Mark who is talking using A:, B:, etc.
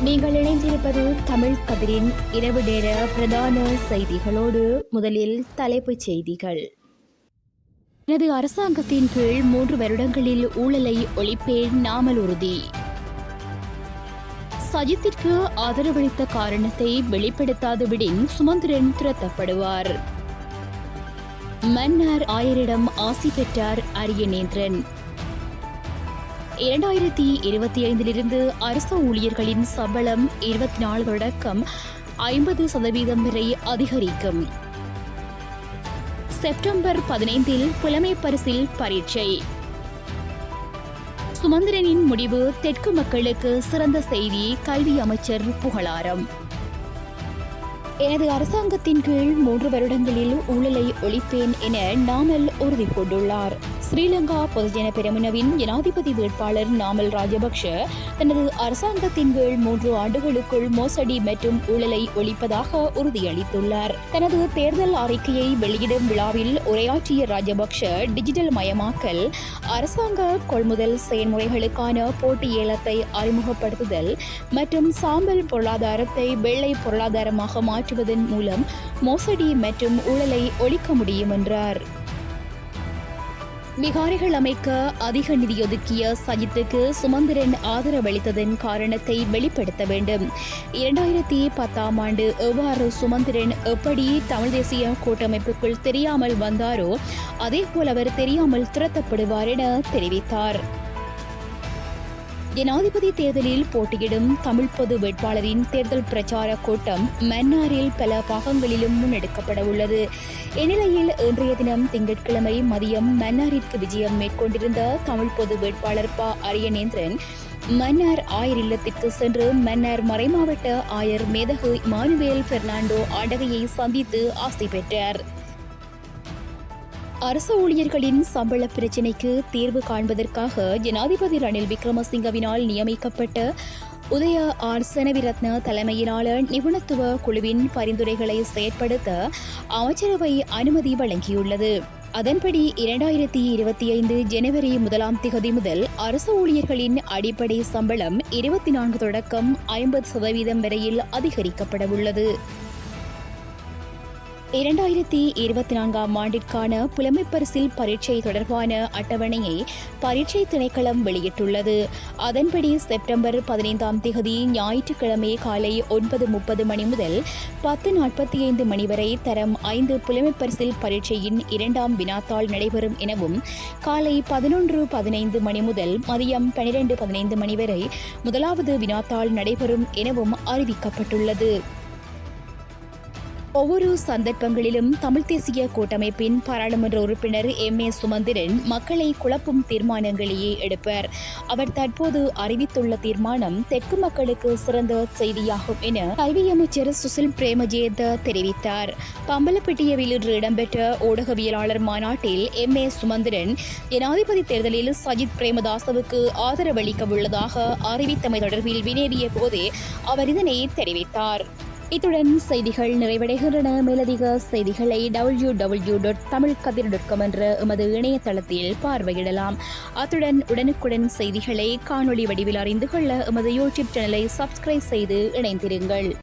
A: நீங்கள் இணைந்திருப்பது தமிழ் கதிரின் இரவு நேர பிரதான செய்திகளோடு. முதலில் தலைப்புச் செய்திகள். எனது அரசாங்கத்தின் கீழ் 3 வருடங்களில் ஊழலை ஒழிப்பேன், நாமல் உறுதி. சஜித்திற்கு ஆதரவளித்த காரணத்தை வெளிப்படுத்தாது விடின் சுமந்திரன் துரத்தப்படுவார். மன்னார் ஆயரிடம் ஆசி பெற்றார் அரியநேந்திரன். 2025 அரசு ஊழியர்களின் சம்பளம் 24 தொடக்கம் 50% வரை அதிகரிக்கும். செப்டம்பர் 15 புலமை பரிசில் பரீட்சை. சுமந்திரனின் முடிவு தெற்கு மக்களுக்கு சிறந்த செய்தி, கல்வி அமைச்சர் புகழாரம். எனது அரசாங்கத்தின் கீழ் 3 வருடங்களில் ஊழலை ஒழிப்பேன் என நாமல் உறுதி கொண்டுள்ளார். ஸ்ரீலங்கா பொதுஜன பெரமுனவின் ஜனாதிபதி வேட்பாளர் நாமல் ராஜபக்ஷ தனது அரசாங்கத்தின் கீழ் 3 ஆண்டுகளுக்குள் மோசடி மற்றும் ஊழலை ஒழிப்பதாக உறுதியளித்துள்ளார். தனது தேர்தல் அறிக்கையை வெளியிடும் விழாவில் உரையாற்றிய ராஜபக்ஷ டிஜிட்டல் மயமாக்கல், அரசாங்க கொள்முதல் செயல்முறைகளுக்கான போட்டி ஏலத்தை அறிமுகப்படுத்துதல் மற்றும் சாம்பல் பொருளாதாரத்தை வெள்ளை பொருளாதாரமாக மாற்றுவதன் மூலம் மோசடி மற்றும் ஊழலை ஒழிக்க முடியும் என்றார். விகாரைகள் அமைக்க அதிக நிதி ஒதுக்கிய சஜித்துக்கு சுமந்திரன் ஆதரவளித்ததன் காரணத்தை வெளிப்படுத்த வேண்டும். 2010ஆம் ஆண்டு எவ்வாறு சுமந்திரன் எப்படி தமிழ் தேசிய கூட்டமைப்புக்குள் தெரியாமல் வந்தாரோ அதேபோல் அவர் தெரியாமல் துரத்தப்படுவார் என தெரிவித்தார். ஜனாதிபதி தேர்தலில் போட்டியிடும் தமிழ் பொது வேட்பாளரின் தேர்தல் பிரச்சார கூட்டம் மன்னாரில் பல பாகங்களிலும் முன்னெடுக்கப்பட உள்ளது. இந்நிலையில் இன்றைய தினம் திங்கட்கிழமை மதியம் மன்னாரிற்கு விஜயம் மேற்கொண்டிருந்த தமிழ் பொது வேட்பாளர் ப. அரியநேந்திரன் மன்னார் ஆயர் இல்லத்திற்கு சென்று மன்னார் மறைமாவட்ட ஆயர் மேதகு இமானுவேல் பெர்னாண்டோ ஆண்டகையை சந்தித்து ஆசி பெற்றார். அரசு ஊழியர்களின் சம்பள பிரச்சினைக்கு தீர்வு காண்பதற்காக ஜனாதிபதி ரணில் விக்ரமசிங்கவினால் நியமிக்கப்பட்ட உதய ஆர் செனவிரத்ன தலைமையிலான நிபுணத்துவ குழுவின் பரிந்துரைகளை செயற்படுத்த அமைச்சரவை அனுமதி வழங்கியுள்ளது. அதன்படி 2025 ஜனவரி 1 முதல் அரசு ஊழியர்களின் அடிப்படை சம்பளம் 24 தொடக்கம் 50% வரையில் அதிகரிக்கப்படவுள்ளது. 2024ஆம் ஆண்டிற்கான புலமை பரிசில் பரீட்சை தொடர்பான அட்டவணையை பரீட்சை திணைக்களம் வெளியிட்டுள்ளது. அதன்படி செப்டம்பர் 15 ஞாயிற்றுக்கிழமை காலை 9:30 மணி முதல் 10:45 மணி வரை தரம் 5 புலமை பரிசில் பரீட்சையின் 2ஆம் வினாத்தாள் நடைபெறும் எனவும், காலை 11:15 மணி முதல் மதியம் 12:15 மணி வரை 1வது வினாத்தாள் நடைபெறும் எனவும் அறிவிக்கப்பட்டுள்ளது. ஒவ்வொரு சந்தர்ப்பங்களிலும் தமிழ் தேசிய கூட்டமைப்பின் பாராளுமன்ற உறுப்பினர் M.A. சுமந்திரன் மக்களை குழப்பும் தீர்மானங்களையே எடுப்பார். அவர் தற்போது அறிவித்துள்ள தீர்மானம் தெற்கு மக்களுக்கு சிறந்த செய்தியாகும் என கல்வி அமைச்சர் சுசில் பிரேமஜேத தெரிவித்தார். பம்பலப்பிட்டியவில் இன்று இடம்பெற்ற ஊடகவியலாளர் மாநாட்டில் M.A. சுமந்திரன் ஜனாதிபதி தேர்தலில் சஜித் பிரேமதாசவுக்கு ஆதரவளிக்க உள்ளதாக அறிவித்தமை தொடர்பில் வினவிய போதே அவர் இதனை தெரிவித்தார். இத்துடன் செய்திகள் நிறைவடைகின்றன. மேலதிக செய்திகளை www.tamilkadir.com என்ற எமது இணையதளத்தில் பார்வையிடலாம். அத்துடன் உடனுக்குடன் செய்திகளை காணொலி வடிவில் அறிந்து கொள்ள எமது யூடியூப் சேனலை சப்ஸ்கிரைப் செய்து இணைந்திருங்கள்.